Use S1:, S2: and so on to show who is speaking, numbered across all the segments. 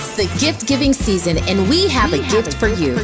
S1: It's the gift-giving season, and we have a gift for you.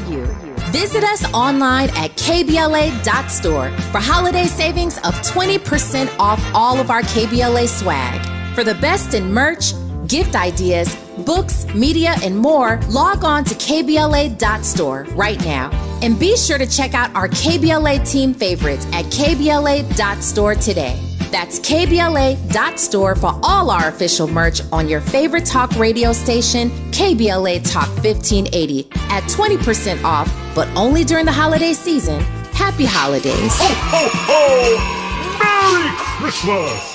S1: Visit us online at KBLA.store for holiday savings of 20% off all of our KBLA swag. For the best in merch, gift ideas, books, media, and more, log on to KBLA.store right now. And be sure to check out our KBLA team favorites at KBLA.store today. That's KBLA.store for all our official merch on your favorite talk radio station, KBLA Talk 1580, at 20% off, but only during the holiday season. Happy holidays.
S2: Ho, ho, ho! Merry Christmas!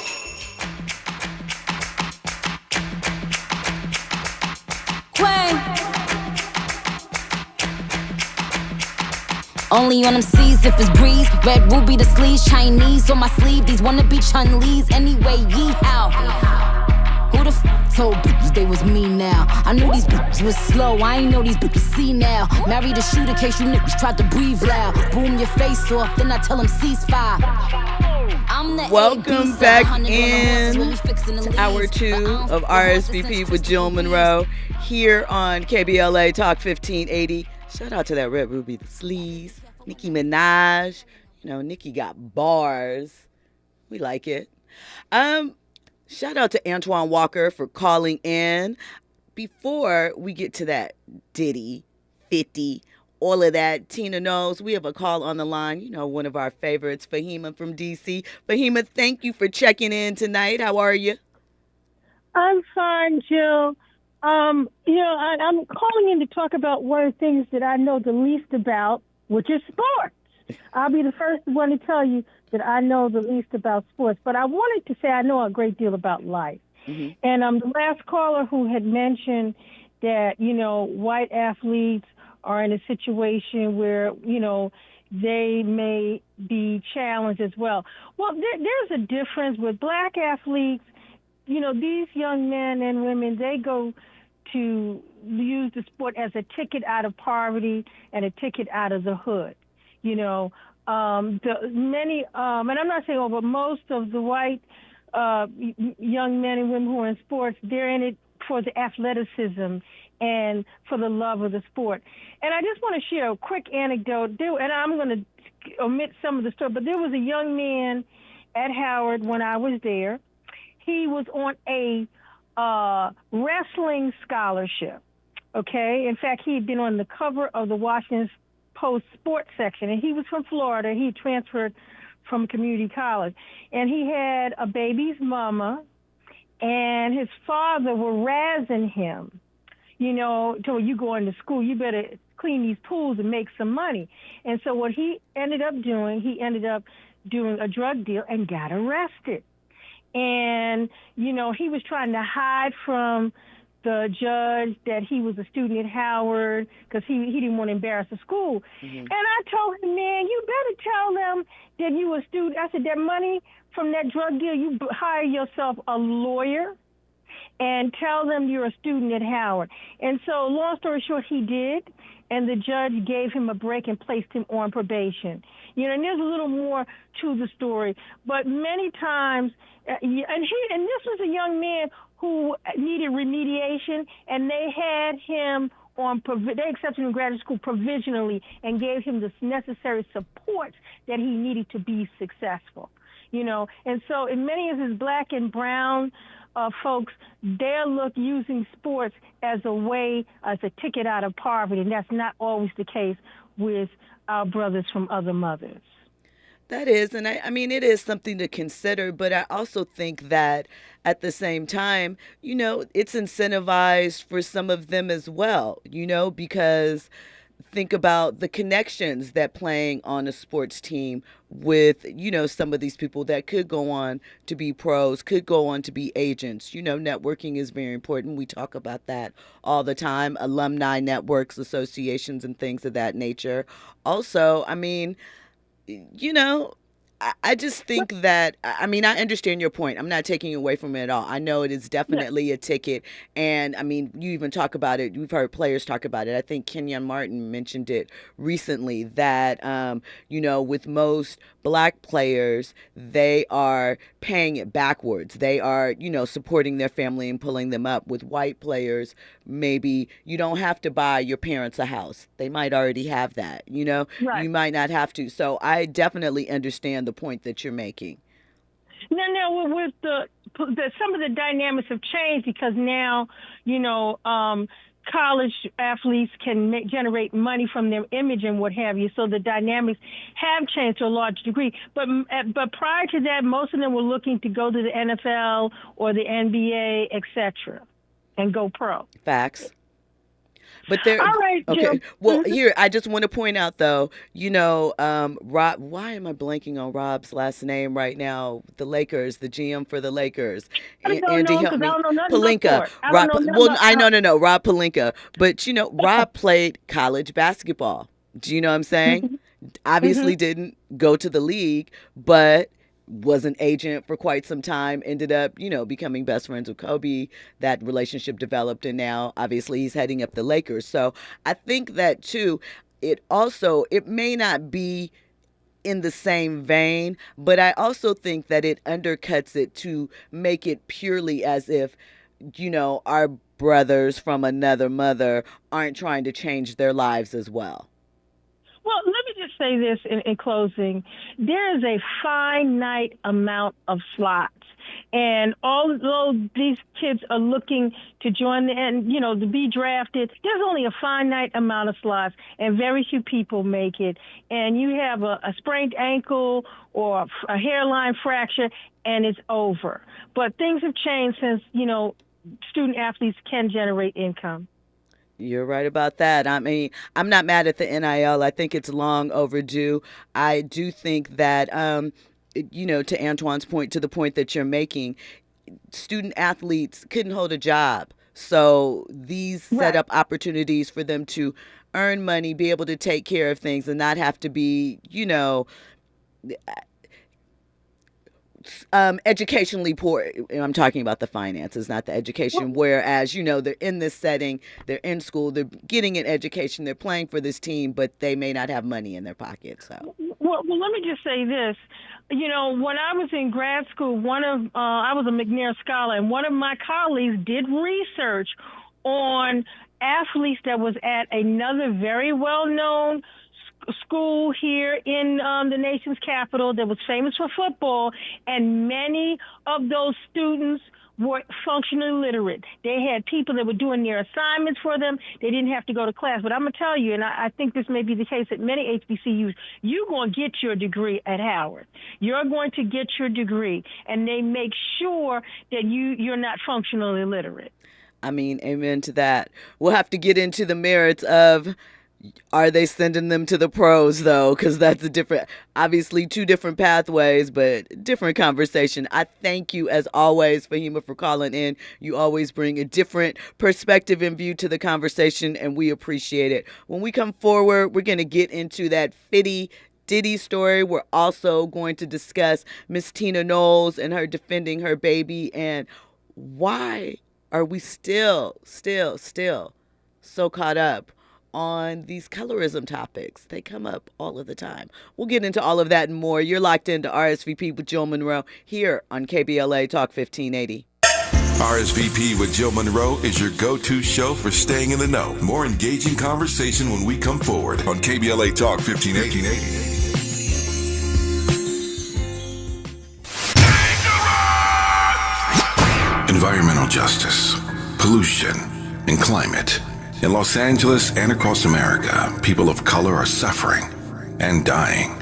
S3: Only on them seas if it's breeze. Red ruby the sleeves, Chinese on my sleeve. These wanna be Chun-Lees anyway, yeehaw. Who the told bitches they was me now? I knew these bitches was slow, I ain't know these bitches see now. Married a shooter case you niggas tried to breathe loud. Boom your face off, then I tell them ceasefire.
S4: Welcome back in to hour 2 of RSVP with Jill Munroe here on KBLA Talk 1580. Shout out to that Red Ruby the Sleeves, Nicki Minaj. You know, Nicki got bars. We like it. Shout out to Antoine Walker for calling in. Before we get to that Diddy, 50, all of that, Tina Knowles, we have a call on the line. You know, one of our favorites, Fahima from D.C. Fahima, thank you for checking in tonight. How are you?
S5: I'm fine, Jill. I'm calling in to talk about one of the things that I know the least about, which is sports. I'll be the first one to tell you that I know the least about sports, but I wanted to say I know a great deal about life. Mm-hmm. And the last caller who had mentioned that, white athletes are in a situation where, they may be challenged as well. Well, there's a difference with black athletes. These young men and women, they go to use the sport as a ticket out of poverty and a ticket out of the hood. And I'm not saying all, but most of the white young men and women who are in sports, they're in it for the athleticism and for the love of the sport. And I just want to share a quick anecdote, and I'm going to omit some of the story, but there was a young man at Howard when I was there. He was on a wrestling scholarship, okay? In fact, he had been on the cover of the Washington Post sports section, and he was from Florida. He transferred from community college. And he had a baby's mama, and his father were razzing him, till you go into school, you better clean these pools and make some money. And so what he ended up doing a drug deal and got arrested. And, he was trying to hide from the judge that he was a student at Howard because he didn't want to embarrass the school. Mm-hmm. And I told him, man, you better tell them that you were a student. I said, that money from that drug deal, you hire yourself a lawyer and tell them you're a student at Howard. And so long story short, he did. And the judge gave him a break and placed him on probation. And there's a little more to the story. But many times, and this was a young man who needed remediation, and they had him they accepted him in graduate school provisionally and gave him the necessary support that he needed to be successful. And so in many of his black and brown folks, they're using sports as a ticket out of poverty, and that's not always the case with our brothers from other mothers.
S4: That is, and I mean, it is something to consider, but I also think that at the same time, it's incentivized for some of them as well, because think about the connections that playing on a sports team with, some of these people that could go on to be pros, could go on to be agents. Networking is very important. We talk about that all the time, alumni networks, associations, and things of that nature. Also, I mean, I just think that, I mean, I understand your point. I'm not taking away from it at all. I know it is definitely a ticket. And I mean, you even talk about it. You've heard players talk about it. I think Kenyon Martin mentioned it recently that, with most black players, they are paying it backwards. They are, supporting their family and pulling them up. With white players, maybe you don't have to buy your parents a house. They might already have that,
S5: Right.
S4: You might not have to. So I definitely understand the point that you're making.
S5: Now with the some of the dynamics have changed because now, college athletes can generate money from their image and what have you. So the dynamics have changed to a large degree. But prior to that, most of them were looking to go to the NFL or the NBA, etc., and go pro.
S4: Facts. But there,
S5: all right,
S4: okay.
S5: Jill.
S4: Well, here I just want to point out, though, Rob. Why am I blanking on Rob's last name right now? The Lakers, the GM for the Lakers, Andy, help me. Pelinka. Rob. Well, I know, Rob Pelinka. But Rob played college basketball. Do you know what I'm saying? Obviously, didn't go to the league, but was an agent for quite some time, ended up, becoming best friends with Kobe. That relationship developed, and now obviously he's heading up the Lakers. So I think that too, it may not be in the same vein, but I also think that it undercuts it to make it purely as if, our brothers from another mother aren't trying to change their lives as well.
S5: Well, let me just say this in closing. There is a finite amount of slots. And although these kids are looking to join to be drafted, there's only a finite amount of slots, and very few people make it. And you have a sprained ankle or a hairline fracture, and it's over. But things have changed since, student athletes can generate income.
S4: You're right about that. I mean, I'm not mad at the NIL. I think it's long overdue. I do think that, to Antoine's point, to the point that you're making, student athletes couldn't hold a job. So these set up opportunities for them to earn money, be able to take care of things, and not have to be, educationally poor. I'm talking about the finances, not the education. Whereas, they're in this setting, they're in school, they're getting an education, they're playing for this team, but they may not have money in their pocket. So,
S5: well, let me just say this. When I was in grad school, I was a McNair scholar, and one of my colleagues did research on athletes that was at another very well-known school here in the nation's capital that was famous for football, and many of those students were functionally literate. They had people that were doing their assignments for them. They didn't have to go to class. But I'm going to tell you, and I think this may be the case at many HBCUs, you're going to get your degree at Howard. You're going to get your degree, and they make sure that you're not functionally literate.
S4: I mean, amen to that. We'll have to get into the merits of, are they sending them to the pros, though? Because that's obviously two different pathways, but different conversation. I thank you, as always, Fahima, for calling in. You always bring a different perspective and view to the conversation, and we appreciate it. When we come forward, we're going to get into that Fitty Diddy story. We're also going to discuss Miss Tina Knowles and her defending her baby, and why are we still so caught up on these colorism topics. They come up all of the time. We'll get into all of that and more. You're locked into RSVP with Jill Munroe here on KBLA Talk 1580.
S6: RSVP with Jill Munroe is your go-to show for staying in the know. More engaging conversation when we come forward on KBLA Talk 1580. Environmental justice, pollution, and climate. In Los Angeles and across America, people of color are suffering and dying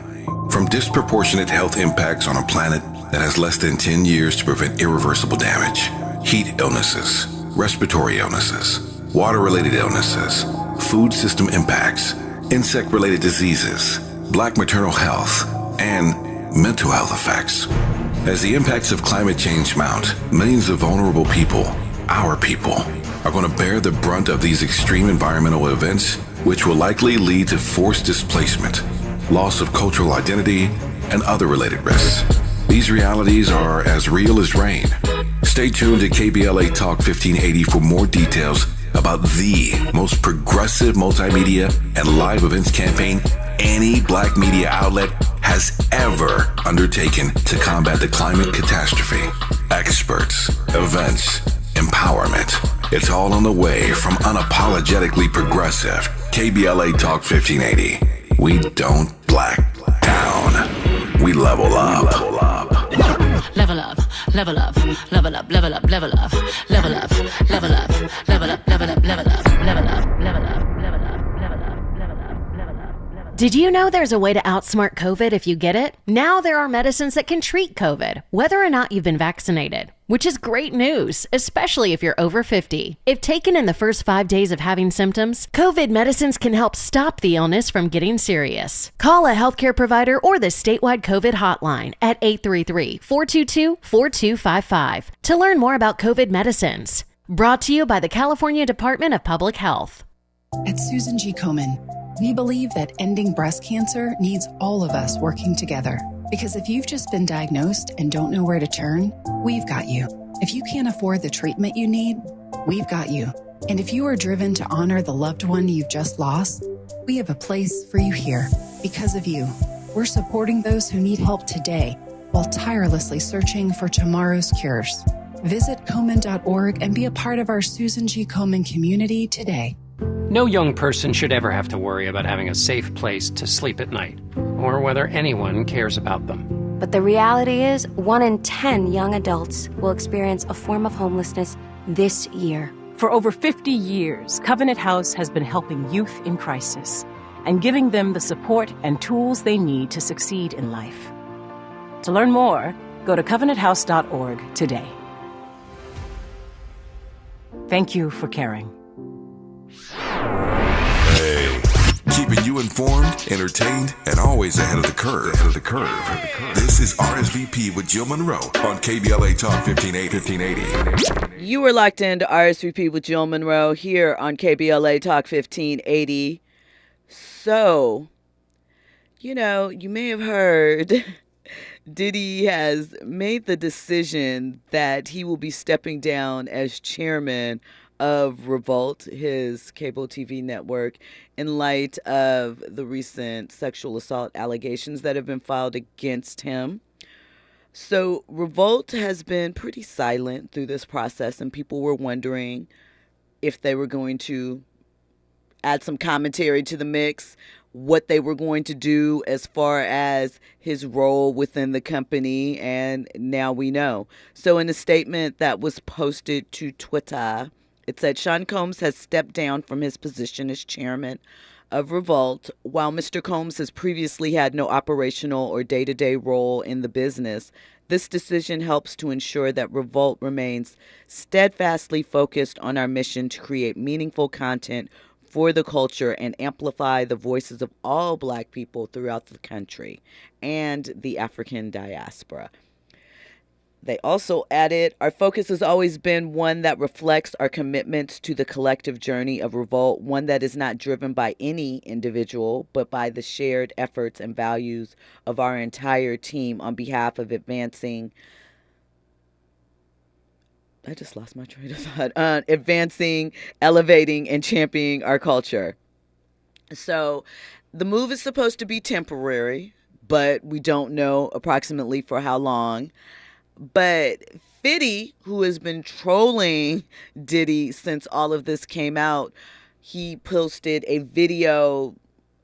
S6: from disproportionate health impacts on a planet that has less than 10 years to prevent irreversible damage. Heat illnesses, respiratory illnesses, water-related illnesses, food system impacts, insect-related diseases, Black maternal health, and mental health effects. As the impacts of climate change mount, millions of vulnerable people, our people, are going to bear the brunt of these extreme environmental events, which will likely lead to forced displacement, loss of cultural identity, and other related risks. These realities are as real as rain. Stay tuned to KBLA Talk 1580 for more details about the most progressive multimedia and live events campaign any black media outlet has ever undertaken to combat the climate catastrophe. Experts, events, empowerment. It's all on the way from unapologetically progressive KBLA Talk 1580. We don't black down. We level up.
S3: Level up, level up, level up, level up, level up, level up, level up, level up, level up, level up, level up, level up.
S7: Did you know there's a way to outsmart COVID if you get it? Now there are medicines that can treat COVID, whether or not you've been vaccinated, which is great news, especially if you're over 50. If taken in the first 5 days of having symptoms, COVID medicines can help stop the illness from getting serious. Call a healthcare provider or the statewide COVID hotline at 833-422-4255 to learn more about COVID medicines. Brought to you by the California Department of Public Health.
S8: At Susan G. Komen, we believe that ending breast cancer needs all of us working together. Because if you've just been diagnosed and don't know where to turn, we've got you. If you can't afford the treatment you need, we've got you. And if you are driven to honor the loved one you've just lost, we have a place for you here. Because of you, we're supporting those who need help today while tirelessly searching for tomorrow's cures. Visit Komen.org and be a part of our Susan G. Komen community today.
S9: No young person should ever have to worry about having a safe place to sleep at night, or whether anyone cares about them.
S10: But the reality is, 1 in 10 young adults will experience a form of homelessness this year.
S11: For over 50 years, Covenant House has been helping youth in crisis and giving them the support and tools they need to succeed in life. To learn more, go to covenanthouse.org today. Thank you for caring.
S6: Hey, keeping you informed, entertained, and always ahead of the curve. This is RSVP with Jill Munroe on KBLA Talk 1580.
S4: You were locked into RSVP with Jill Munroe here on KBLA Talk 1580. So, you may have heard Diddy has made the decision that he will be stepping down as chairman of Revolt, his cable TV network, in light of the recent sexual assault allegations that have been filed against him. So Revolt has been pretty silent through this process, and people were wondering if they were going to add some commentary to the mix, what they were going to do as far as his role within the company, and now we know. So in a statement that was posted to Twitter, it said Sean Combs has stepped down from his position as chairman of Revolt. While Mr. Combs has previously had no operational or day-to-day role in the business, this decision helps to ensure that Revolt remains steadfastly focused on our mission to create meaningful content for the culture and amplify the voices of all Black people throughout the country and the African diaspora. They also added, our focus has always been one that reflects our commitments to the collective journey of Revolt, one that is not driven by any individual, but by the shared efforts and values of our entire team on behalf of advancing, I just lost my train of thought, advancing, elevating, and championing our culture. So the move is supposed to be temporary, but we don't know approximately for how long. But Fitty, who has been trolling Diddy since all of this came out, he posted a video,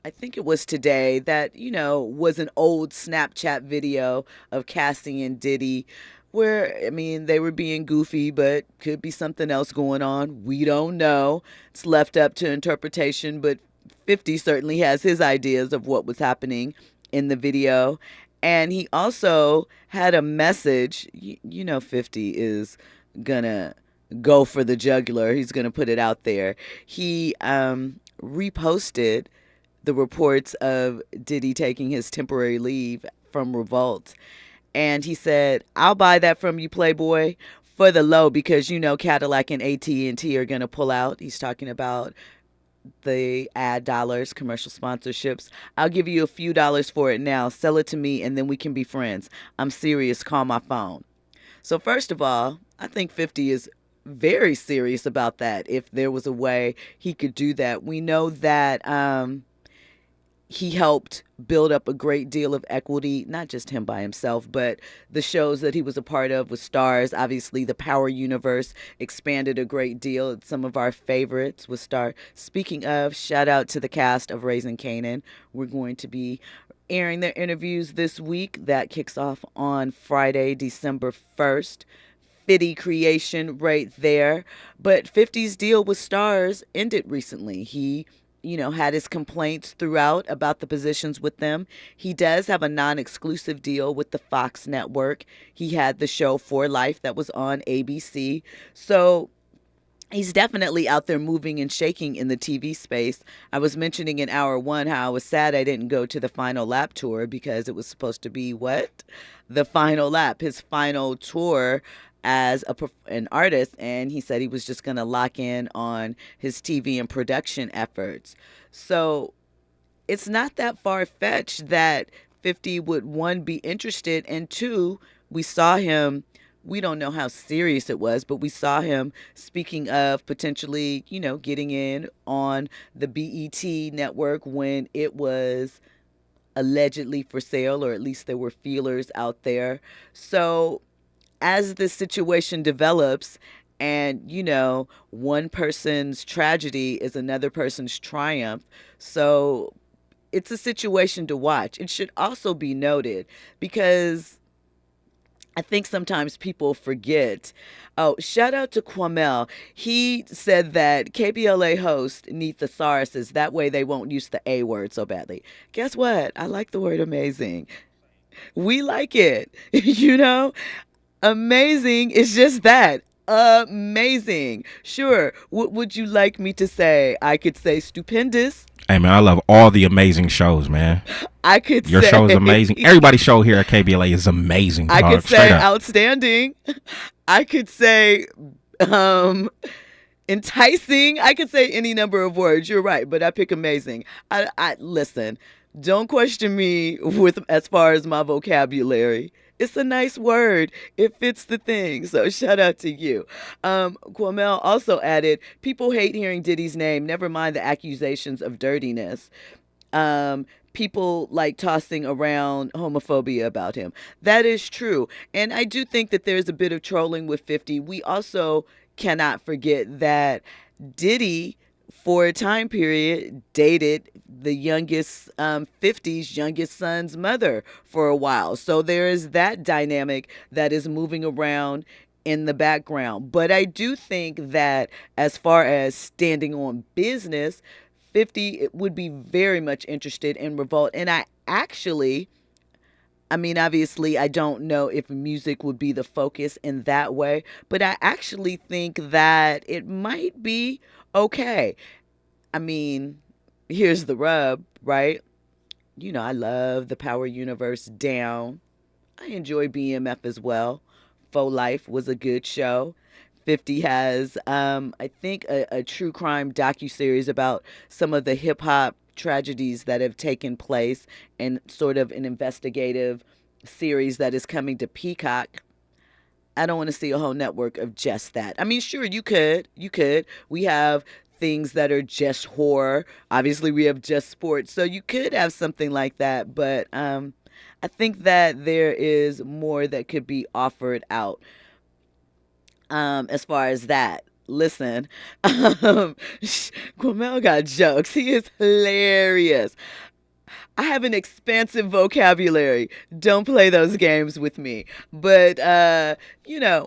S4: I think it was today, that, was an old Snapchat video of Cassie and Diddy where, they were being goofy, but could be something else going on. We don't know. It's left up to interpretation, but 50 certainly has his ideas of what was happening in the video. And he also had a message. 50 is going to go for the jugular. He's going to put it out there. He reposted the reports of Diddy taking his temporary leave from Revolt. And he said, I'll buy that from you, Playboy, for the low, because Cadillac and AT&T are going to pull out. He's talking about the ad dollars, commercial sponsorships. I'll give you a few dollars for it now. Sell it to me and then we can be friends. I'm serious. Call my phone. So first of all, I think 50 is very serious about that. If there was a way he could do that. We know that he helped build up a great deal of equity, not just him by himself, but the shows that he was a part of with Stars. Obviously, the Power universe expanded a great deal. It's some of our favorites with Star. Speaking of, shout out to the cast of Raising Kanan. We're going to be airing their interviews this week. That kicks off on Friday, December 1st. Fitty creation right there. But 50's deal with Stars ended recently. He had his complaints throughout about the positions with them. He does have a non-exclusive deal with the Fox network. He had the show For Life that was on ABC. So he's definitely out there moving and shaking in the TV space. I was mentioning in hour one how I was sad I didn't go to the Final Lap tour because it was supposed to be what? The Final Lap, his final tour as an artist, and he said he was just going to lock in on his TV and production efforts. So it's not that far-fetched that 50 would, one, be interested, and two, we saw him, we don't know how serious it was, but we saw him speaking of potentially, getting in on the BET network when it was allegedly for sale, or at least there were feelers out there. So as this situation develops and, one person's tragedy is another person's triumph. So it's a situation to watch. It should also be noted because I think sometimes people forget. Oh, shout out to Kwamel. He said that KBLA hosts need thesauruses. That way they won't use the A word so badly. Guess what? I like the word amazing. We like it, Amazing is just that. Amazing. Sure. What would you like me to say? I could say stupendous.
S12: Hey, man, I love all the amazing shows, man.
S4: I could
S12: Your
S4: say...
S12: show is amazing. Everybody's show here at KBLA is amazing.
S4: I could say outstanding. I could say enticing. I could say any number of words. You're right, but I pick amazing. I listen, don't question me with as far as my vocabulary. It's a nice word. It fits the thing. So shout out to you. Kwamel also added, people hate hearing Diddy's name. Never mind the accusations of dirtiness. People like tossing around homophobia about him. That is true. And I do think that there's a bit of trolling with 50. We also cannot forget that Diddy, for a time period, dated the youngest 50's youngest son's mother for a while. So there is that dynamic that is moving around in the background. But I do think that as far as standing on business, 50 would be very much interested in Revolt. And obviously, I don't know if music would be the focus in that way, but I actually think that it might be okay. Here's the rub, right? I love the Power universe down. I enjoy BMF as well. Faux Life was a good show. 50 has, I think, a true crime docuseries about some of the hip-hop tragedies that have taken place and sort of an investigative series that is coming to Peacock. I don't want to see a whole network of just that. Sure, you could. We have things that are just horror. Obviously, we have just sports. So you could have something like that. But I think that there is more that could be offered out as far as that. Listen, Kwamel got jokes. He is hilarious. I have an expansive vocabulary. Don't play those games with me. But,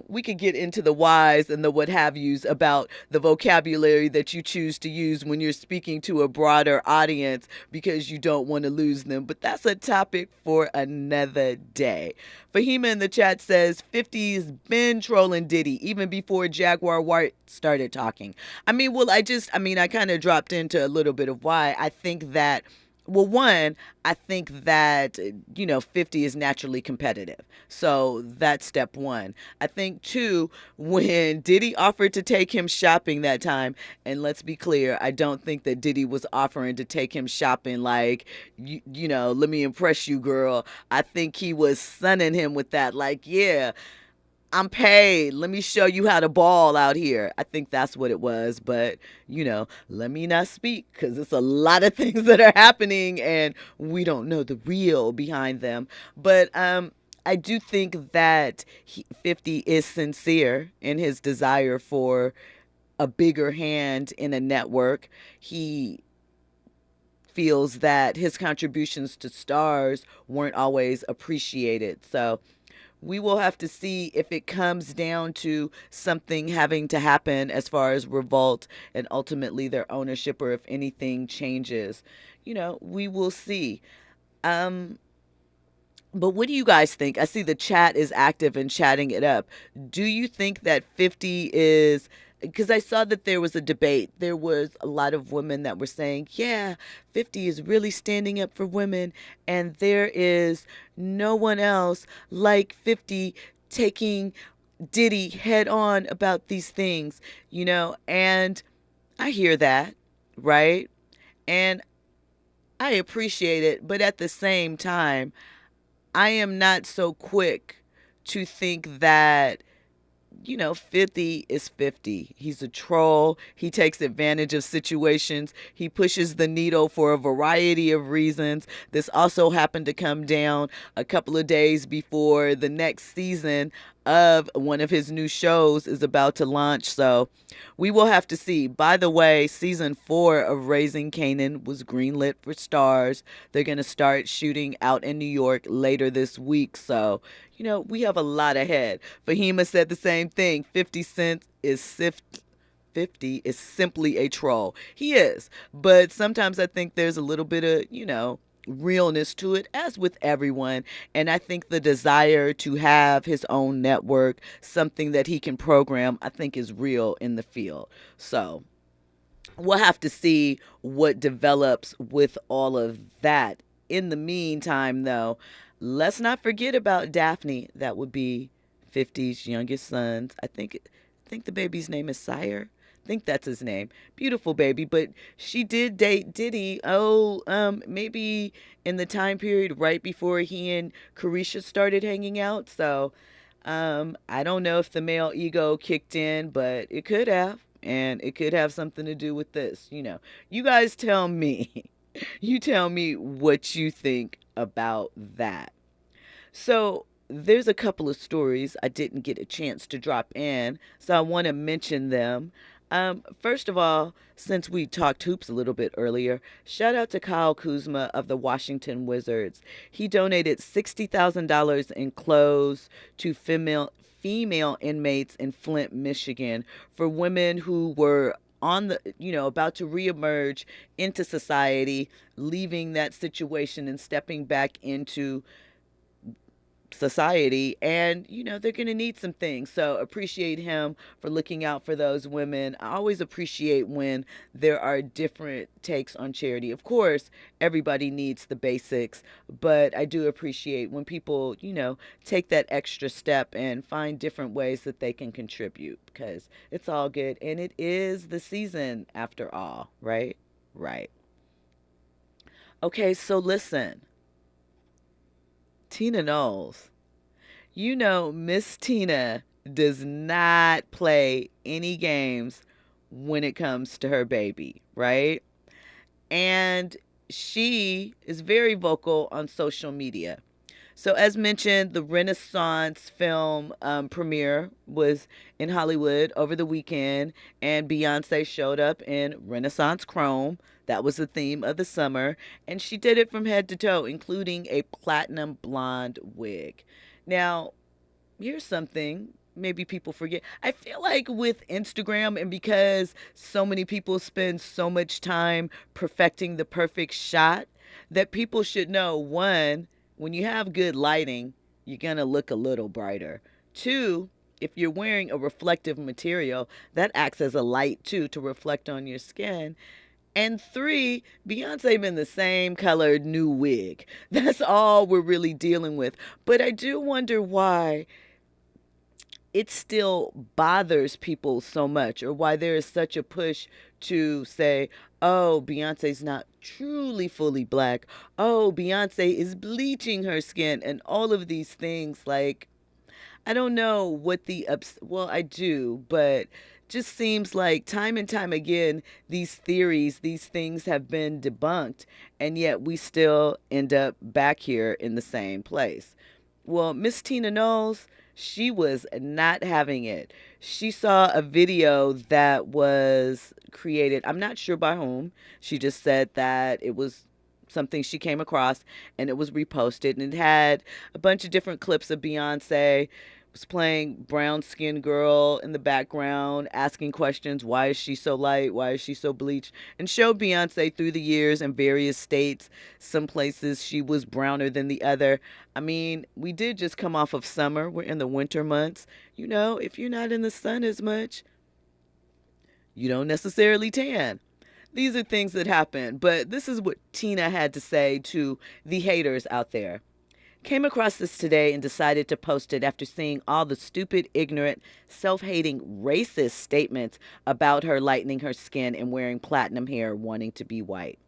S4: we could get into the whys and the what have yous about the vocabulary that you choose to use when you're speaking to a broader audience because you don't want to lose them. But that's a topic for another day. Fahima in the chat says 50's been trolling Diddy even before Jaguar White started talking. I kind of dropped into a little bit of why. I think that well, one, I think that, 50 is naturally competitive. So that's step one. I think two, when Diddy offered to take him shopping that time, and let's be clear, I don't think that Diddy was offering to take him shopping like, let me impress you, girl. I think he was sunning him with that, like, yeah, I'm paid. Let me show you how to ball out here. I think that's what it was. But, let me not speak because it's a lot of things that are happening and we don't know the real behind them. But I do think that 50 is sincere in his desire for a bigger hand in a network. He feels that his contributions to stars weren't always appreciated. So we will have to see if it comes down to something having to happen as far as revolt and ultimately their ownership, or if anything changes. We will see. But what do you guys think? I see the chat is active and chatting it up. Do you think that 50 is... Because I saw that there was a debate. There was a lot of women that were saying, yeah, 50 is really standing up for women. And there is no one else like 50 taking Diddy head on about these things, And I hear that, right? And I appreciate it. But at the same time, I am not so quick to think that 50 is 50. He's a troll. He takes advantage of situations. He pushes the needle for a variety of reasons. This also happened to come down a couple of days before the next season of one of his new shows is about to launch. So we will have to see. By the way, season 4 of Raising Kanan was greenlit for stars. They're going to start shooting out in New York later this week. So, we have a lot ahead. Fahima said the same thing. 50 Cent is 50 is simply a troll. He is. But sometimes I think there's a little bit of, realness to it, as with everyone. And I think the desire to have his own network, something that he can program, I think is real in the field. So we'll have to see what develops with all of that. In the meantime, though, let's not forget about Daphne. That would be 50's youngest son. I think the baby's name is Sire. I think that's his name. Beautiful baby. But she did date Diddy, maybe in the time period right before he and Carisha started hanging out. So I don't know if the male ego kicked in, but it could have. And it could have something to do with this. You guys tell me. You tell me what you think about that. So there's a couple of stories I didn't get a chance to drop in, so I want to mention them. First of all, since we talked hoops a little bit earlier, shout out to Kyle Kuzma of the Washington Wizards. He donated $60,000 in clothes to female inmates in Flint, Michigan, for women who were on the, about to reemerge into society, leaving that situation and stepping back into society, and they're going to need some things. So appreciate him for looking out for those women. I always appreciate when there are different takes on charity. Of course, everybody needs the basics, but I do appreciate when people, take that extra step and find different ways that they can contribute, because it's all good, and it is the season after all, right? Okay, so listen. Tina Knowles. Miss Tina does not play any games when it comes to her baby, right? And she is very vocal on social media. So as mentioned, the Renaissance film premiere was in Hollywood over the weekend, and Beyonce showed up in Renaissance Chrome. That was the theme of the summer, and she did it from head to toe, including a platinum blonde wig. Now, here's something maybe people forget. I feel like with Instagram, and because so many people spend so much time perfecting the perfect shot, that people should know, one, when you have good lighting, you're going to look a little brighter. Two, if you're wearing a reflective material, that acts as a light too to reflect on your skin. And 3, Beyonce been the same colored new wig. That's all we're really dealing with. But I do wonder why it still bothers people so much, or why there is such a push to say, oh, Beyonce's not truly fully black. Oh, Beyonce is bleaching her skin, and all of these things. Like, I don't know what well, I do, but just seems like time and time again, these theories, these things have been debunked, and yet we still end up back here in the same place. Well, Miss Tina Knowles, she was not having it. She saw a video that was created, I'm not sure by whom. She just said that it was something she came across, and it was reposted, and it had a bunch of different clips of Beyonce. Was playing brown skinned girl in the background, asking questions. Why is she so light? Why is she so bleached? And showed Beyonce through the years in various states. Some places she was browner than the other. I mean, we did just come off of summer. We're in the winter months. You know, if you're not in the sun as much, you don't necessarily tan. These are things that happen. But this is what Tina had to say to the haters out there. Came across this today and decided to post it after seeing all the stupid, ignorant, self-hating, racist statements about her lightening her skin and wearing platinum hair, wanting to be white.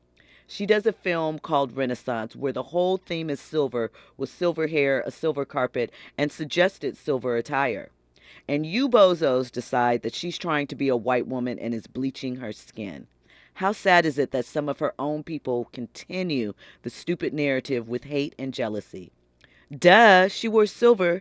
S4: She does a film called Renaissance where the whole theme is silver, with silver hair, a silver carpet, and suggested silver attire. And you bozos decide that she's trying to be a white woman and is bleaching her skin. How sad is it that some of her own people continue the stupid narrative with hate and jealousy? Duh, she wore silver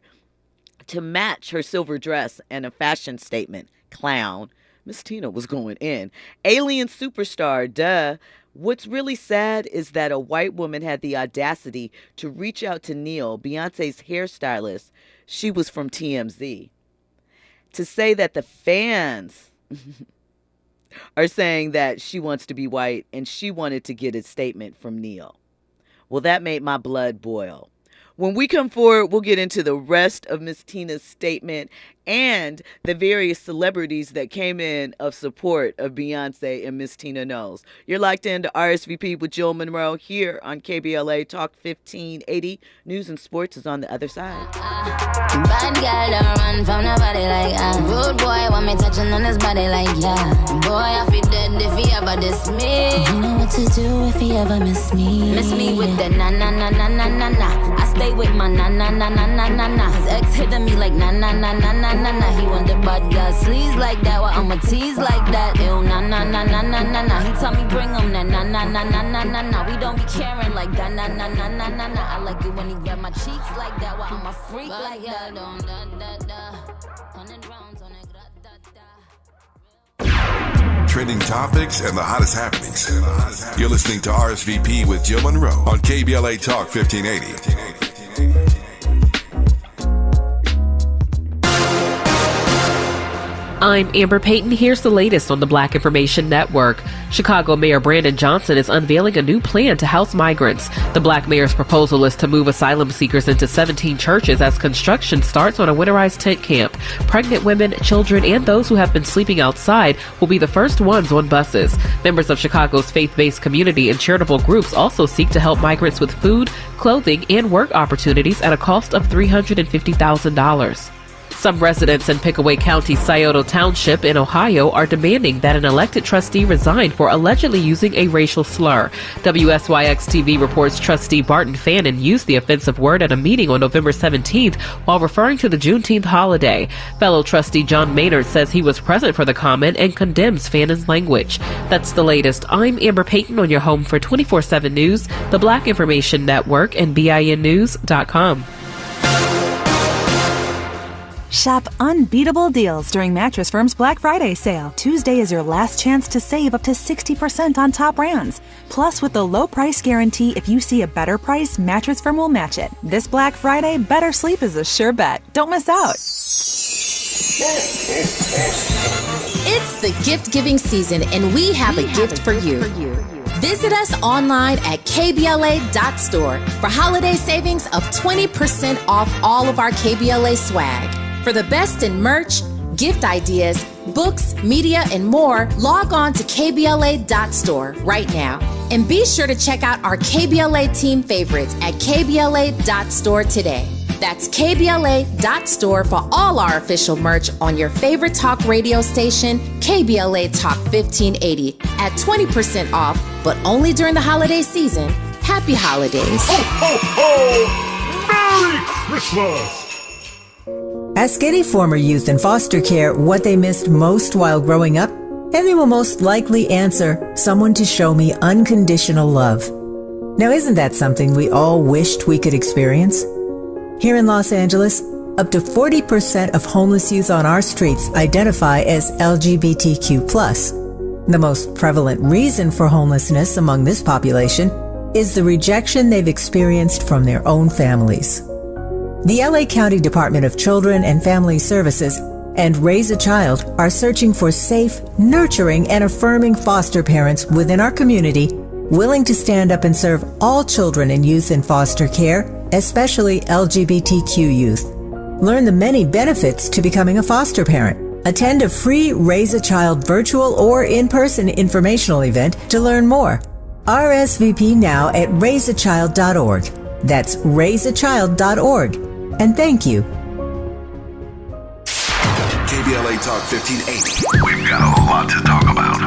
S4: to match her silver dress and a fashion statement. Clown. Miss Tina was going in. Alien superstar, duh. What's really sad is that a white woman had the audacity to reach out to Neil, Beyonce's hairstylist. She was from TMZ. To say that the fans are saying that she wants to be white and she wanted to get a statement from Neil. Well, that made my blood boil. When we come forward, we'll get into the rest of Miss Tina's statement and the various celebrities that came in of support of Beyonce and Miss Tina Knowles. You're locked into RSVP with Jill Munroe here on KBLA Talk 1580. News and sports is on the other side.
S3: Bad girl don't run from nobody like rude boy want me touching on his body like boy I feel dead if he ever diss me. You know what to do if he ever miss me. Miss me with the na na na na na na na. I stay with my na na na na na na na. His ex hitting me like na na na na na na na. He want the bad girl sleaze like that, well I'ma tease like that. Ew na na na na na na na. He tell me bring him na na na na na na na na. We don't be caring like that na na na na na na. I like it when he grab my cheeks like that, well I'm a freak like that.
S6: Trending topics and the hottest happenings. You're listening to RSVP with Jill Munroe on KBLA Talk 1580.
S13: I'm Amber Payton. Here's the latest on the Black Information Network. Chicago Mayor Brandon Johnson is unveiling a new plan to house migrants. The Black mayor's proposal is to move asylum seekers into 17 churches as construction starts on a winterized tent camp. Pregnant women, children, and those who have been sleeping outside will be the first ones on buses. Members of Chicago's faith-based community and charitable groups also seek to help migrants with food, clothing, and work opportunities at a cost of $350,000. Some residents in Pickaway County's Scioto Township in Ohio are demanding that an elected trustee resign for allegedly using a racial slur. WSYX-TV reports trustee Barton Fannin used the offensive word at a meeting on November 17th while referring to the Juneteenth holiday. Fellow trustee John Maynard says he was present for the comment and condemns Fannin's language. That's the latest. I'm Amber Payton on your home for 24/7 News, the Black Information Network, and BINnews.com.
S14: Shop unbeatable deals during Mattress Firm's Black Friday sale. Tuesday is your last chance to save up to 60% on top brands. Plus, with the low price guarantee, if you see a better price, Mattress Firm will match it. This Black Friday, better sleep is a sure bet. Don't miss out.
S1: It's the gift-giving season, and we have a gift for you. Visit us online at KBLA.store for holiday savings of 20% off all of our KBLA swag. For the best in merch, gift ideas, books, media, and more, log on to KBLA.store right now. And be sure to check out our KBLA team favorites at KBLA.store today. That's KBLA.store for all our official merch on your favorite talk radio station, KBLA Talk 1580, at 20% off, but only during the holiday season. Happy holidays.
S2: Ho, ho, ho! Merry Christmas!
S15: Ask any former youth in foster care what they missed most while growing up, and they will most likely answer, someone to show me unconditional love. Now, isn't that something we all wished we could experience? Here in Los Angeles, up to 40% of homeless youth on our streets identify as LGBTQ+. The most prevalent reason for homelessness among this population is the rejection they've experienced from their own families. The LA County Department of Children and Family Services and Raise a Child are searching for safe, nurturing, and affirming foster parents within our community willing to stand up and serve all children and youth in foster care, especially LGBTQ youth. Learn the many benefits to becoming a foster parent. Attend a free Raise a Child virtual or in-person informational event to learn more. RSVP now at raiseachild.org. That's raiseachild.org. And thank you.
S6: KBLA Talk 1580. We've got a lot to talk about.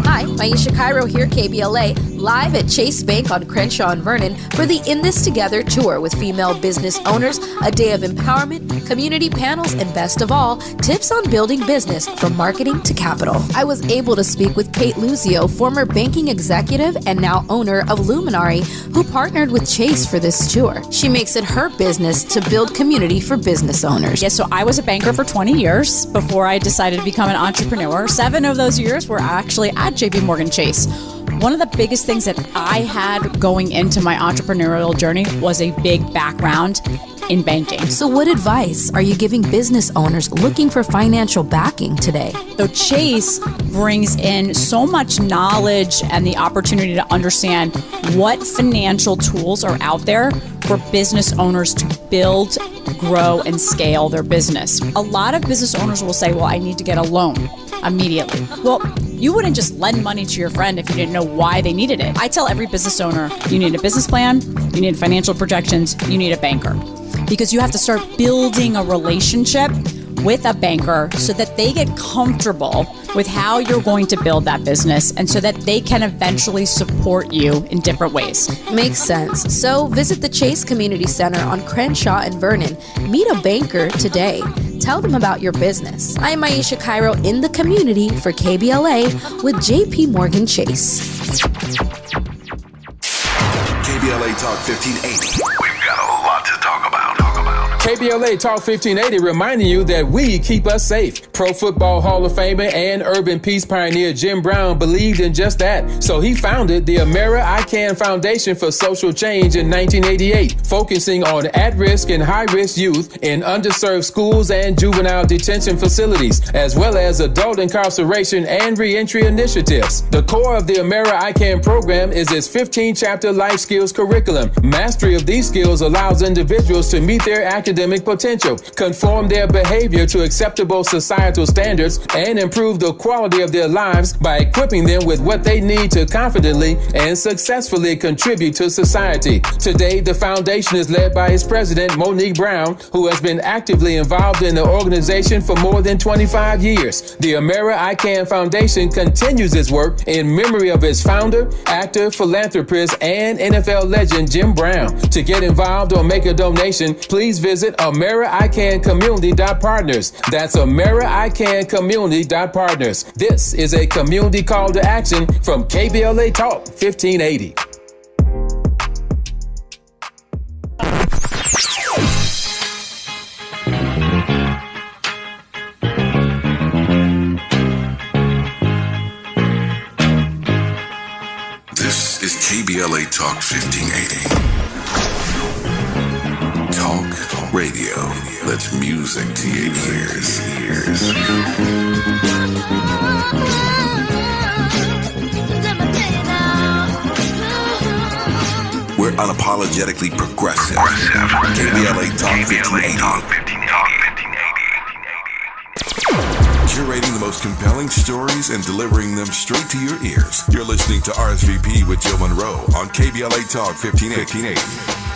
S16: Hi, Maisha Cairo here, KBLA, live at Chase Bank on Crenshaw and Vernon for the In This Together tour with female business owners, a day of empowerment, community panels, and best of all, tips on building business from marketing to capital. I was able to speak with Kate Luzio, former banking executive and now owner of Luminary, who partnered with Chase for this tour. She makes it her business to build community for business owners.
S17: Yes, so I was a banker for 20 years before I decided to become an entrepreneur. 7 of those years were actually at JP Morgan Chase. One of the biggest things that I had going into my entrepreneurial journey was a big background in banking.
S16: So what advice are you giving business owners looking for financial backing today?
S17: So Chase brings in so much knowledge and the opportunity to understand what financial tools are out there for business owners to build, grow, and scale their business. A lot of business owners will say, well, I need to get a loan immediately. Well, you wouldn't just lend money to your friend if you didn't know why they needed it. I tell every business owner, you need a business plan, you need financial projections, you need a banker. Because you have to start building a relationship with a banker so that they get comfortable with how you're going to build that business and so that they can eventually support you in different ways.
S16: Makes sense. So visit the Chase Community Center on Crenshaw and Vernon. Meet a banker today. Tell them about your business. I'm Maisha Cairo in the community for KBLA with JP Morgan Chase.
S6: KBLA Talk 1580. We've got a lot to talk about.
S18: KBLA Talk 1580 reminding you that we keep us safe. Pro Football Hall of Famer and urban peace pioneer Jim Brown believed in just that. So he founded the Amera I Can Foundation for Social Change in 1988, focusing on at-risk and high-risk youth in underserved schools and juvenile detention facilities, as well as adult incarceration and reentry initiatives. The core of the Amera I Can program is its 15-chapter life skills curriculum. Mastery of these skills allows individuals to meet their academic potential, conform their behavior to acceptable societal standards, and improve the quality of their lives by equipping them with what they need to confidently and successfully contribute to society. Today, the foundation is led by its president, Monique Brown, who has been actively involved in the organization for more than 25 years. The Amera I Can Foundation continues its work in memory of its founder, actor, philanthropist, and NFL legend Jim Brown. To get involved or make a donation, please visit AmeriICanCommunity.partners. That's AmeriICanCommunity.partners. This is a community call to action from KBLA Talk 1580.
S6: This is KBLA Talk 1580. Talk radio. That's music to your ears. We're unapologetically progressive. KBLA Talk 1580. curating the most compelling stories and delivering them straight to your ears. You're listening to RSVP with Jill Munroe on KBLA Talk 1580.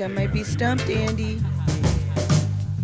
S4: I might be stumped, Andy.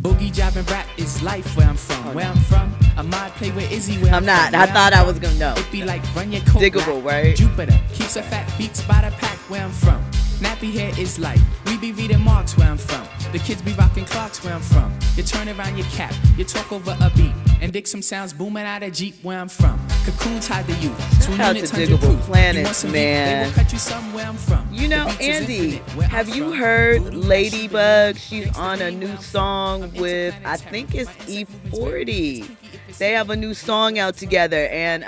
S19: Boogie jobbing rap is life where I'm from. Where I'm from, I might play with Izzy where
S4: I'm not. I thought I was gonna know.
S19: It be like run your coat
S4: Diggable, right?
S19: Jupiter keeps a fat beats by the pack where I'm from. Nappy hair is life. We be reading marks where I'm from. The kids be rocking clocks where I'm from. You turn around your cap, you talk over a beat, and dig some sounds booming out of Jeep where I'm from. Cocoons hide the youth.
S4: Shout out to Diggable Planets, man.
S19: Cut you somewhere I'm from.
S4: You know, Andy, have you heard Ladybug? She's on a new song with, I think it's E40. They have a new song out together, and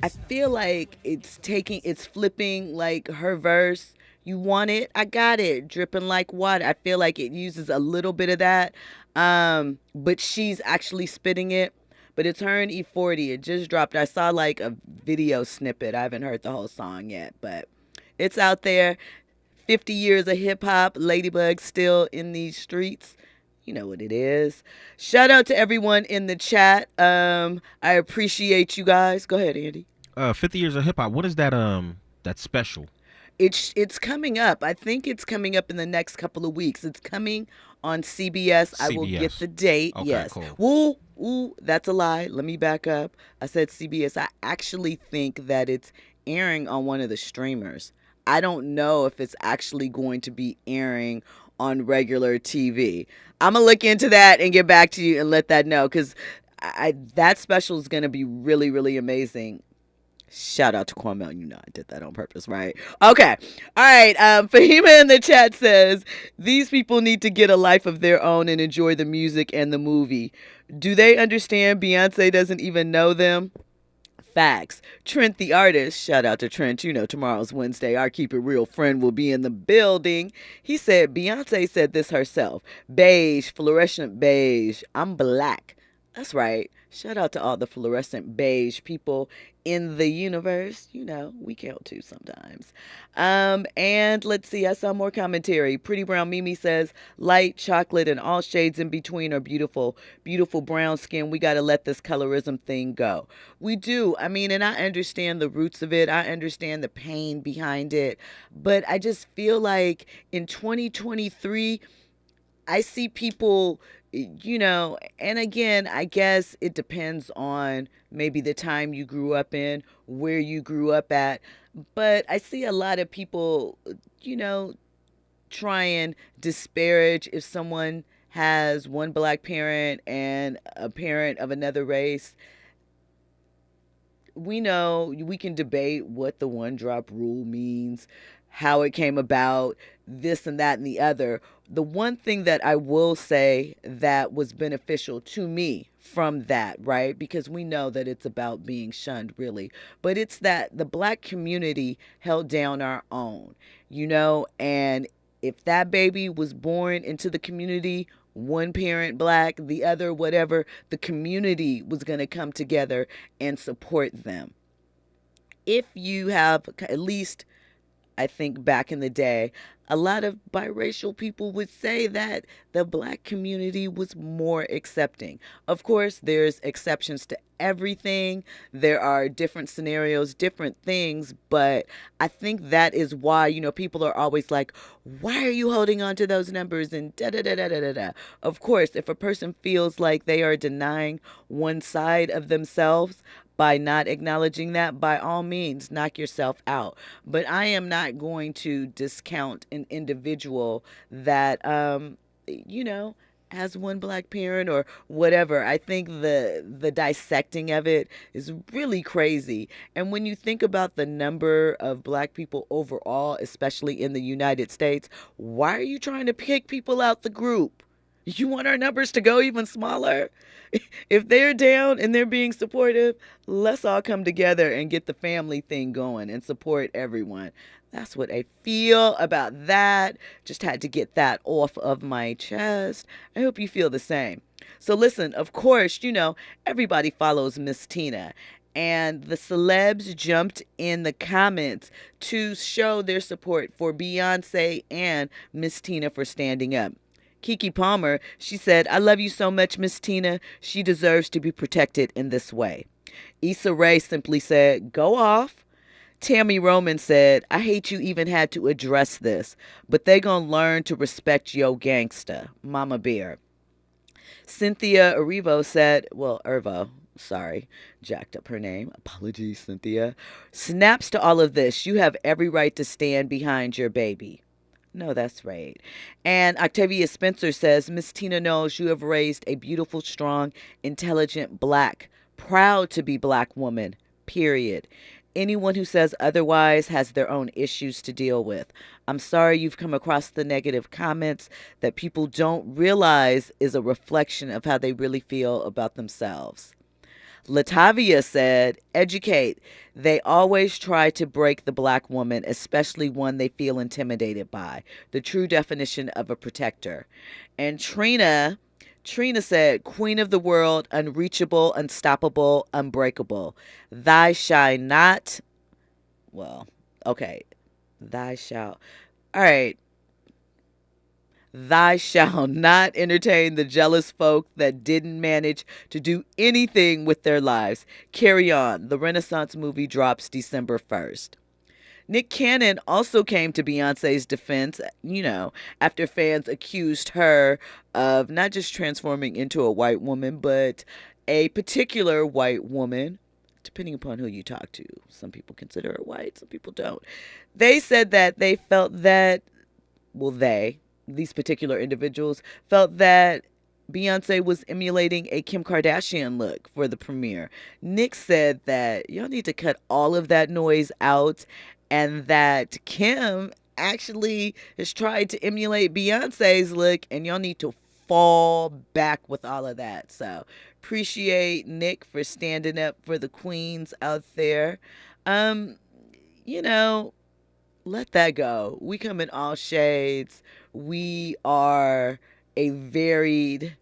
S4: I feel like it's flipping like her verse. You want it? I got it. Dripping like water. I feel like it uses a little bit of that, but she's actually spitting it. But it's her and E40. It just dropped. I saw like a video snippet. I haven't heard the whole song yet, but it's out there. 50 years of hip hop. Ladybug still in these streets. You know what it is. Shout out to everyone in the chat. I appreciate you guys. Go ahead, Andy.
S12: 50 years of hip hop. What is that? That special?
S4: It's coming up. I think it's coming up in the next couple of weeks. It's coming on CBS. I will get the date.
S12: Okay,
S4: yes.
S12: Cool.
S4: Ooh, that's a lie. Let me back up. I said CBS. I actually think that it's airing on one of the streamers. I don't know if it's actually going to be airing on regular TV. I'm going to look into that and get back to you and let that know, because that special is going to be really, really amazing. Shout out to Kwame. You know I did that on purpose, right? Okay. All right. Fahima in the chat says, these people need to get a life of their own and enjoy the music and the movie. Do they understand Beyonce doesn't even know them? Facts. Trent the artist, shout out to Trent. You know, tomorrow's Wednesday. Our Keep It Real friend will be in the building. He said, Beyonce said this herself. Beige, fluorescent beige. I'm black. That's right. Shout out to all the fluorescent beige people in the universe. You know, we count too sometimes. And let's see, I saw more commentary. Pretty Brown Mimi says, light, chocolate, and all shades in between are beautiful. Beautiful brown skin. We got to let this colorism thing go. We do. I mean, and I understand the roots of it. I understand the pain behind it. But I just feel like in 2023, I see people, you know, and again, I guess it depends on maybe the time you grew up in, where you grew up at. But I see a lot of people, you know, try and disparage if someone has one black parent and a parent of another race. We know we can debate what the one drop rule means, how it came about, this and that and the other. The one thing that I will say that was beneficial to me from that, right? Because we know that it's about being shunned, really. But it's that the black community held down our own, you know, and if that baby was born into the community, one parent black, the other whatever, the community was going to come together and support them. If you have, at least I think back in the day, a lot of biracial people would say that the black community was more accepting. Of course, there's exceptions to everything. There are different scenarios, different things, but I think that is why, you know, people are always like, why are you holding on to those numbers and da-da-da-da-da-da. Of course, if a person feels like they are denying one side of themselves by not acknowledging that, by all means, knock yourself out. But I am not going to discount an individual that, you know, as one black parent or whatever. I think the dissecting of it is really crazy. And when you think about the number of black people overall, especially in the United States, why are you trying to pick people out the group? You want our numbers to go even smaller? If they're down and they're being supportive, let's all come together and get the family thing going and support everyone. That's what I feel about that. Just had to get that off of my chest. I hope you feel the same. So listen, of course, everybody follows Miss Tina. And the celebs jumped in the comments to show their support for Beyonce and Miss Tina for standing up. Keke Palmer, she said, "I love you so much, Miss Tina. She deserves to be protected in this way." Issa Rae simply said, "Go off." Tammy Roman said, "I hate you even had to address this, but they gonna learn to respect yo gangsta, Mama Bear." Cynthia Erivo said, Ervo, sorry, jacked up her name. Apologies, Cynthia. "Snaps to all of this. You have every right to stand behind your baby." No, that's right. And Octavia Spencer says, "Miss Tina Knowles, you have raised a beautiful, strong, intelligent, black, proud to be black woman, period. Anyone who says otherwise has their own issues to deal with. I'm sorry you've come across the negative comments that people don't realize is a reflection of how they really feel about themselves." Latavia said, "Educate. They always try to break the black woman, especially one they feel intimidated by. The true definition of a protector." And Trina said, "Queen of the world, unreachable, unstoppable, unbreakable. Thy shall not," "Thy shall not entertain the jealous folk that didn't manage to do anything with their lives. Carry on. The Renaissance movie drops December 1st. Nick Cannon also came to Beyonce's defense, after fans accused her of not just transforming into a white woman, but a particular white woman, depending upon who you talk to. Some people consider her white, some people don't. They said that they felt that, these particular individuals felt that Beyonce was emulating a Kim Kardashian look for the premiere. Nick said that y'all need to cut all of that noise out and that Kim actually has tried to emulate Beyonce's look and y'all need to fall back with all of that. So appreciate Nick for standing up for the queens out there. Let that go. We come in all shades. We are a varied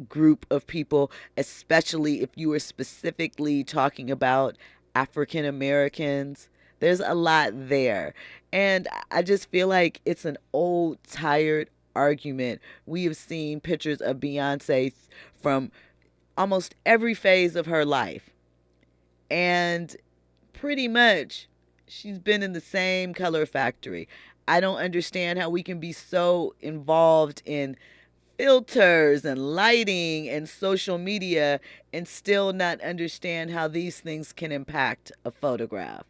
S4: group of people, especially if you are specifically talking about African Americans. There's a lot there. And I just feel like it's an old, tired argument. We have seen pictures of Beyonce from almost every phase of her life. And pretty much she's been in the same color factory. I don't understand how we can be so involved in filters and lighting and social media and still not understand how these things can impact a photograph.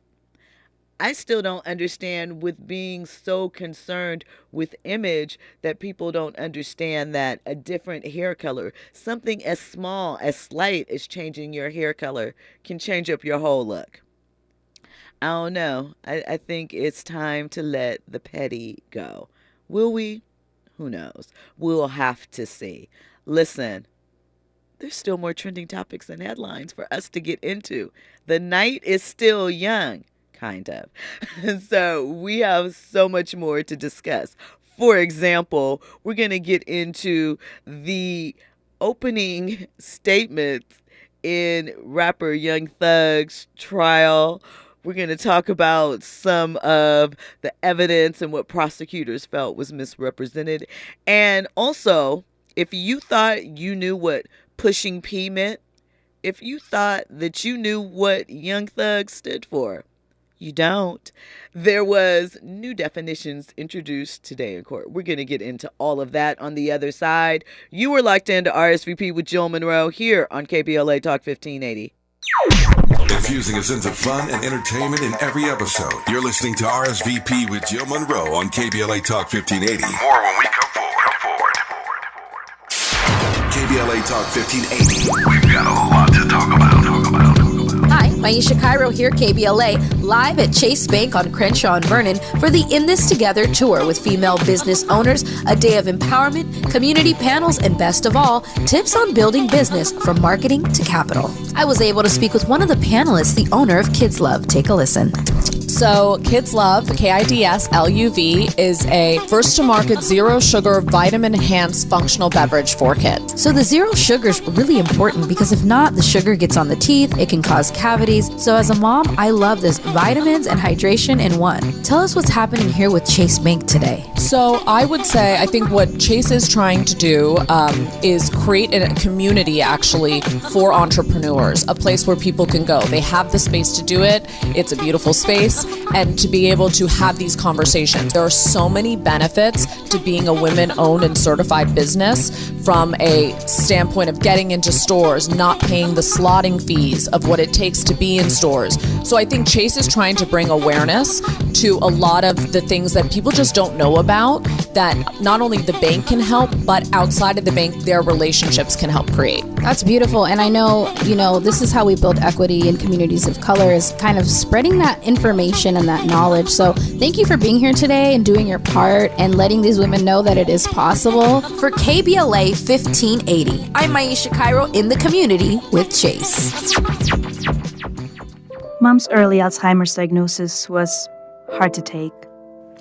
S4: I still don't understand with being so concerned with image that people don't understand that a different hair color, something as small, as slight as changing your hair color, can change up your whole look. I don't know. I think it's time to let the petty go. Will we? Who knows? We'll have to see. Listen, there's still more trending topics and headlines for us to get into. The night is still young, kind of. So we have so much more to discuss. For example, we're going to get into the opening statements in rapper Young Thug's trial. We're going to talk about some of the evidence and what prosecutors felt was misrepresented. And also, if you thought you knew what pushing P meant, if you thought that you knew what Young Thug stood for, you don't. There was new definitions introduced today in court. We're going to get into all of that on the other side. You were locked into RSVP with Jill Munroe here on KBLA Talk 1580.
S6: Infusing a sense of fun and entertainment in every episode. You're listening to RSVP with Jill Munroe on KBLA Talk 1580. More when we come forward. KBLA Talk 1580. We've got a lot to talk about.
S16: Hi, Maisha Cairo here, KBLA, live at Chase Bank on Crenshaw and Vernon for the In This Together tour with female business owners, a day of empowerment, community panels, and best of all, tips on building business from marketing to capital. I was able to speak with one of the panelists, the owner of Kids Love. Take a listen.
S20: So Kids Love, KIDSLUV, is a first-to-market zero-sugar, vitamin-enhanced functional beverage for kids.
S16: So the zero sugar is really important because if not, the sugar gets on the teeth, it can cause cavities. So as a mom, I love this vitamins and hydration in one. Tell us what's happening here with Chase Bank today.
S20: So I would say, I think what Chase is trying to do is create a community actually for entrepreneurs, a place where people can go. They have the space to do it. It's a beautiful space. And to be able to have these conversations. There are so many benefits to being a women-owned and certified business from a standpoint of getting into stores, not paying the slotting fees of what it takes to be in stores. So I think Chase is trying to bring awareness to a lot of the things that people just don't know about, that not only the bank can help, but outside of the bank, their relationships can help create.
S21: That's beautiful. And I know, this is how we build equity in communities of color, is kind of spreading that information and that knowledge. So thank you for being here today and doing your part and letting these women know that it is possible.
S16: For KBLA 1580, I'm Maisha Cairo in the community with Chase.
S22: Mom's early Alzheimer's diagnosis was hard to take.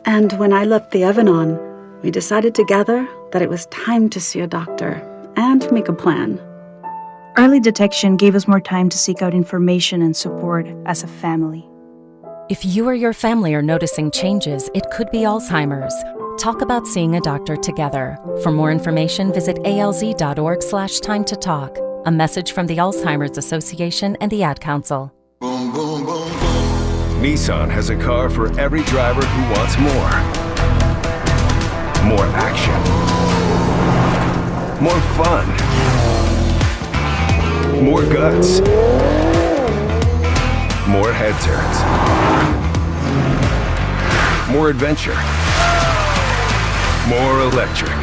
S23: And when I left the Evan-On, we decided together that it was time to see a doctor and make a plan.
S22: Early detection gave us more time to seek out information and support as a family.
S24: If you or your family are noticing changes, it could be Alzheimer's. Talk about seeing a doctor together. For more information, visit alz.org/time to talk. A message from the Alzheimer's Association and the Ad Council.
S25: Nissan has a car for every driver who wants more. More action. More fun. More guts. More head turns. More adventure. More electric.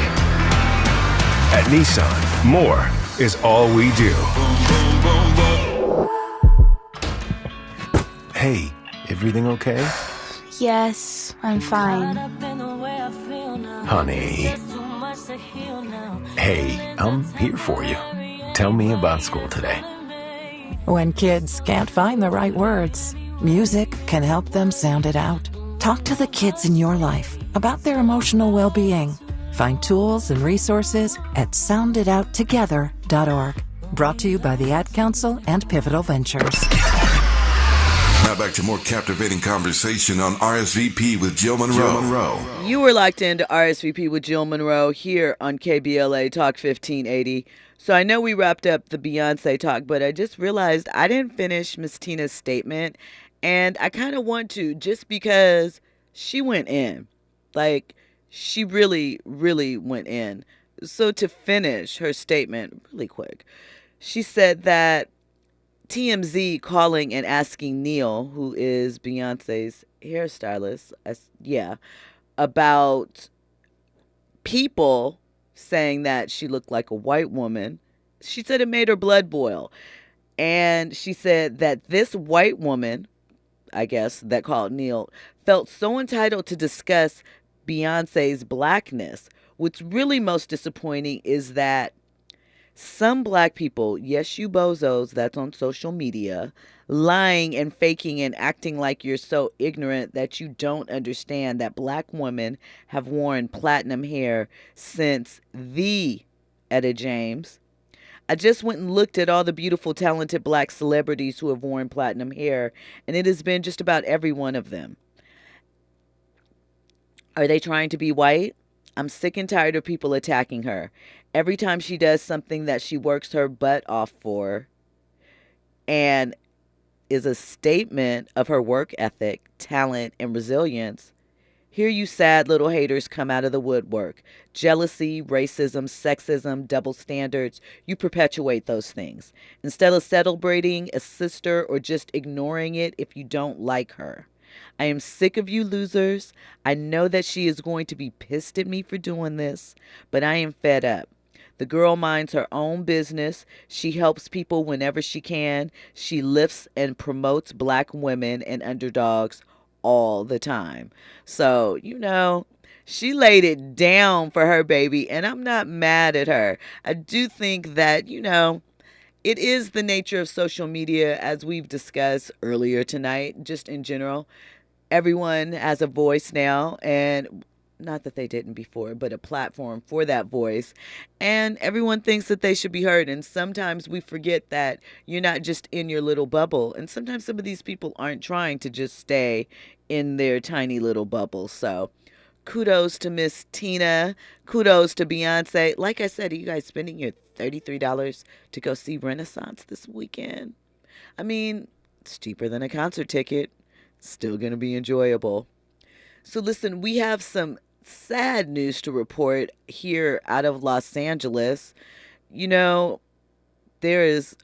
S25: At Nissan, more is all we do. Hey, everything okay?
S21: Yes, I'm fine.
S25: Honey. Hey, I'm here for you. Tell me about school today.
S26: When kids can't find the right words, music can help them sound it out. Talk to the kids in your life about their emotional well-being. Find tools and resources at sounditouttogether.org. Brought to you by the Ad Council and Pivotal Ventures.
S6: Now back to more captivating conversation on RSVP with Jill Munroe.
S4: You were locked into RSVP with Jill Munroe here on KBLA Talk 1580. So I know we wrapped up the Beyonce talk, but I just realized I didn't finish Miss Tina's statement. And I kind of want to, just because she went in. Like, she really, really went in. So to finish her statement really quick, she said that TMZ calling and asking Neil, who is Beyonce's hairstylist, about people saying that she looked like a white woman. She said it made her blood boil. And she said that this white woman, I guess, that called Neil, felt so entitled to discuss Beyonce's blackness. What's really most disappointing is that some black people, yes, you bozos, that's on social media, lying and faking and acting like you're so ignorant that you don't understand that black women have worn platinum hair since the Etta James. I just went and looked at all the beautiful, talented black celebrities who have worn platinum hair, and it has been just about every one of them. Are they trying to be white? I'm sick and tired of people attacking her. Every time she does something that she works her butt off for and is a statement of her work ethic, talent, and resilience, here you sad little haters come out of the woodwork. Jealousy, racism, sexism, double standards, you perpetuate those things. Instead of celebrating a sister or just ignoring it if you don't like her. I am sick of you losers. I know that she is going to be pissed at me for doing this, but I am fed up. The girl minds her own business. She helps people whenever she can. She lifts and promotes black women and underdogs all the time. So, she laid it down for her baby, and I'm not mad at her. I do think that, it is the nature of social media, as we've discussed earlier tonight, just in general. Everyone has a voice now, and not that they didn't before, but a platform for that voice. And everyone thinks that they should be heard. And sometimes we forget that you're not just in your little bubble. And sometimes some of these people aren't trying to just stay in their tiny little bubble. So kudos to Miss Tina. Kudos to Beyonce. Like I said, are you guys spending your $33 to go see Renaissance this weekend? I mean, it's cheaper than a concert ticket. Still going to be enjoyable. So listen, we have some sad news to report here out of Los Angeles. There is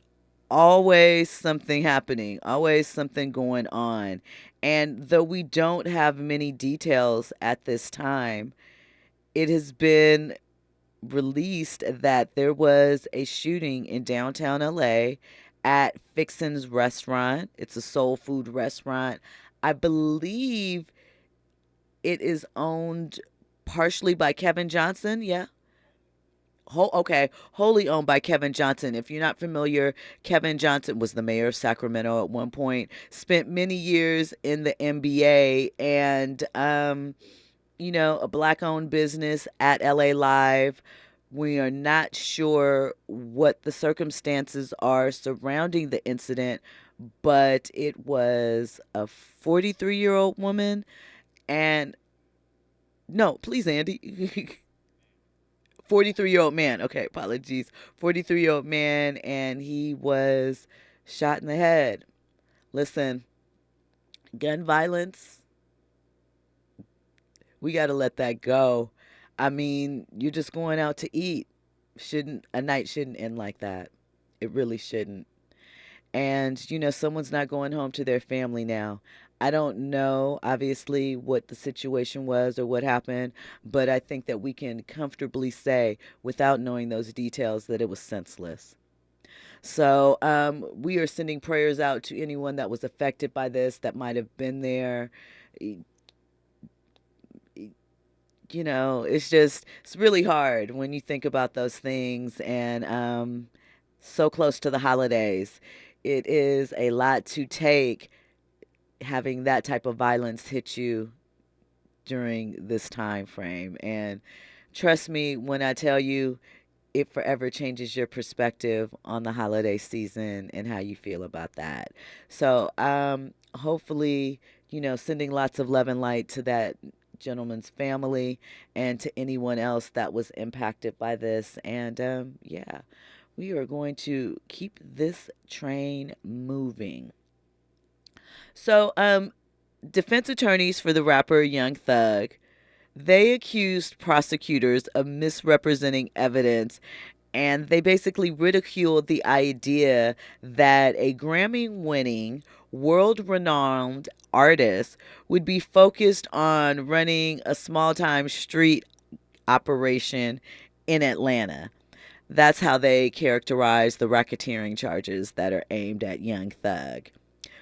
S4: always something happening, always something going on. And though we don't have many details at this time, it has been released that there was a shooting in downtown LA at Fixin's Restaurant. It's a soul food restaurant. I believe it is owned partially by Kevin Johnson. Yeah. Wholly owned by Kevin Johnson. If you're not familiar, Kevin Johnson was the mayor of Sacramento at one point, spent many years in the NBA, and, a black-owned business at LA Live. We are not sure what the circumstances are surrounding the incident, but it was a 43-year-old woman and no, please, Andy. 43-year-old man. Okay, apologies. 43-year-old man, and he was shot in the head. Listen, gun violence, we got to let that go. I mean, you're just going out to eat. A night shouldn't end like that. It really shouldn't. And, someone's not going home to their family now. I don't know, obviously, what the situation was or what happened, but I think that we can comfortably say, without knowing those details, that it was senseless. So we are sending prayers out to anyone that was affected by this, that might have been there. It's really hard when you think about those things, and so close to the holidays. It is a lot to take, having that type of violence hit you during this time frame. And trust me when I tell you, it forever changes your perspective on the holiday season and how you feel about that. So hopefully, sending lots of love and light to that gentleman's family and to anyone else that was impacted by this. And we are going to keep this train moving. So, defense attorneys for the rapper Young Thug, they accused prosecutors of misrepresenting evidence, and they basically ridiculed the idea that a Grammy-winning, world-renowned artist would be focused on running a small-time street operation in Atlanta. That's how they characterize the racketeering charges that are aimed at Young Thug.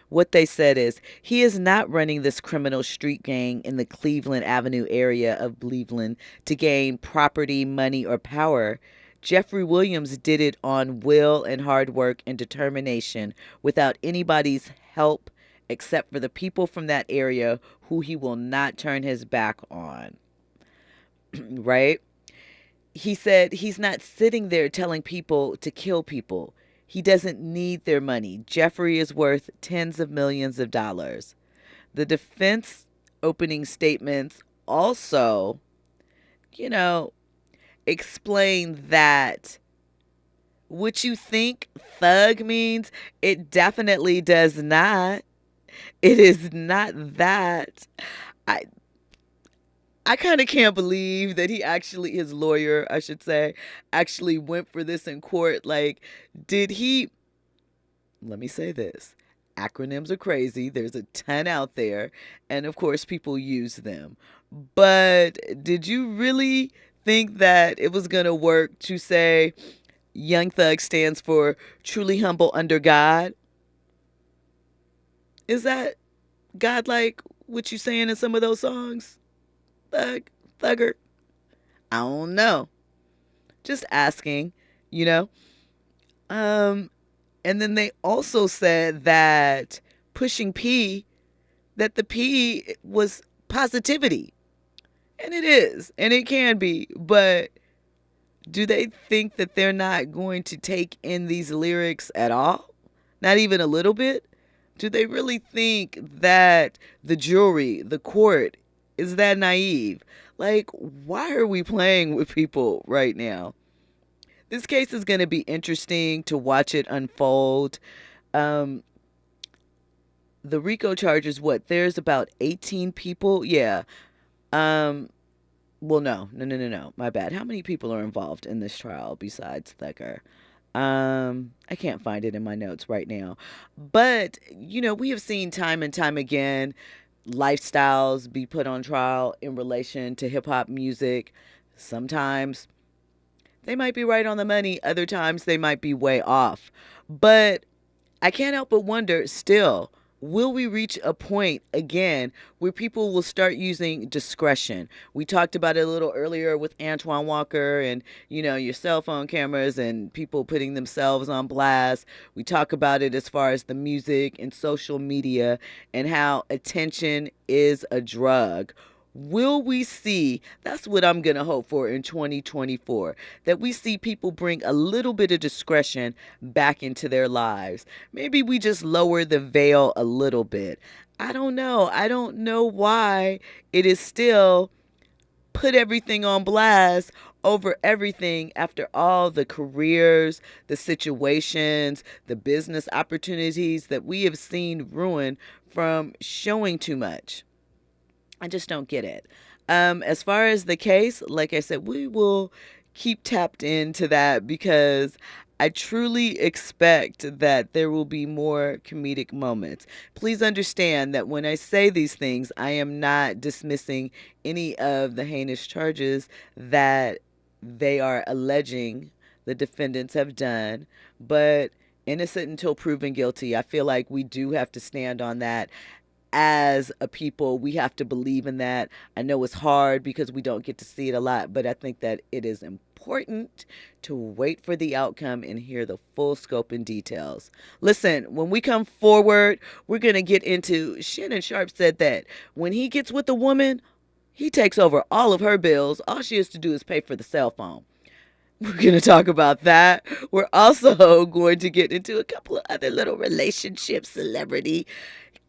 S4: What they said is, he is not running this criminal street gang in the Cleveland Avenue area of Cleveland to gain property, money, or power. Jeffrey Williams did it on will and hard work and determination without anybody's help except for the people from that area who he will not turn his back on. Right? He said he's not sitting there telling people to kill people. He doesn't need their money. Jeffrey is worth tens of millions of dollars. The defense opening statements also, explain that what you think thug means, it definitely does not. It is not that. I kind of can't believe that his lawyer, I should say, actually went for this in court. Like, let me say this. Acronyms are crazy. There's a ton out there. And of course, people use them. But did you really think that it was going to work to say Young Thug stands for truly humble under God? Is that God like what you saying in some of those songs? Thugger? I don't know. Just asking, you know? And then they also said that pushing P, that the P was positivity. And it is, and it can be, but do they think that they're not going to take in these lyrics at all? Not even a little bit? Do they really think that the jury, the court, is that naive? Like, why are we playing with people right now? This case is going to be interesting to watch it unfold. The RICO charges, what? There's about 18 people? Yeah. Well, no. My bad. How many people are involved in this trial besides Thugger? I can't find it in my notes right now. But, you know, we have seen time and time again lifestyles be put on trial in relation to hip-hop music. Sometimes they might be right on the money. Other times they might be way off. But I can't help but wonder still, will we reach a point again where people will start using discretion? We talked about it a little earlier with Antoine Walker and, you know, your cell phone cameras and people putting themselves on blast. We talk about it as far as the music and social media and how attention is a drug. Will we see, that's what I'm going to hope for in 2024, that we see people bring a little bit of discretion back into their lives. Maybe we just lower the veil a little bit. I don't know. I don't know why it is still put everything on blast over everything after all the careers, the situations, the business opportunities that we have seen ruined from showing too much. I just don't get it. As far as the case, like I said, we will keep tapped into that because I truly expect that there will be more comedic moments. Please understand that when I say these things, I am not dismissing any of the heinous charges that they are alleging the defendants have done, but innocent until proven guilty. I feel like we do have to stand on that. As a people, we have to believe in that. I know it's hard because we don't get to see it a lot, but I think that it is important to wait for the outcome and hear the full scope and details. Listen, when we come forward, we're going to get into, Shannon Sharp said that when he gets with a woman, he takes over all of her bills. All she has to do is pay for the cell phone. We're going to talk about that. We're also going to get into a couple of other little relationship celebrity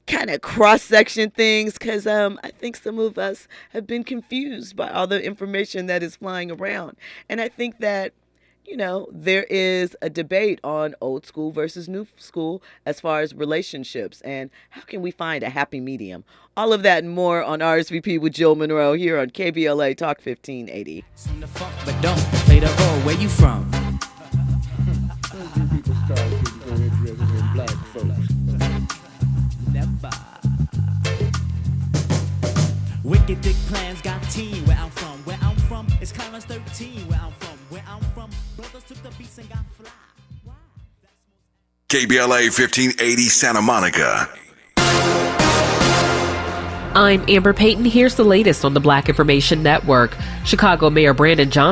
S4: kind of cross-section things because I think some of us have been confused by all the information that is flying around. And I think that, you know, there is a debate on old school versus new school as far as relationships and how can we find a happy medium. All of that and more on RSVP with Jill Munroe here on KBLA Talk 1580.
S19: But don't play the role. Where you from? Never. Wicked dick plans got teen. Where I'm from it's Clarence 13. Where I'm from brothers took the beats and got fly.
S6: KBLA 1580 Santa Monica.
S13: I'm Amber Payton. Here's the latest on the Black Information Network. Chicago Mayor Brandon Johnson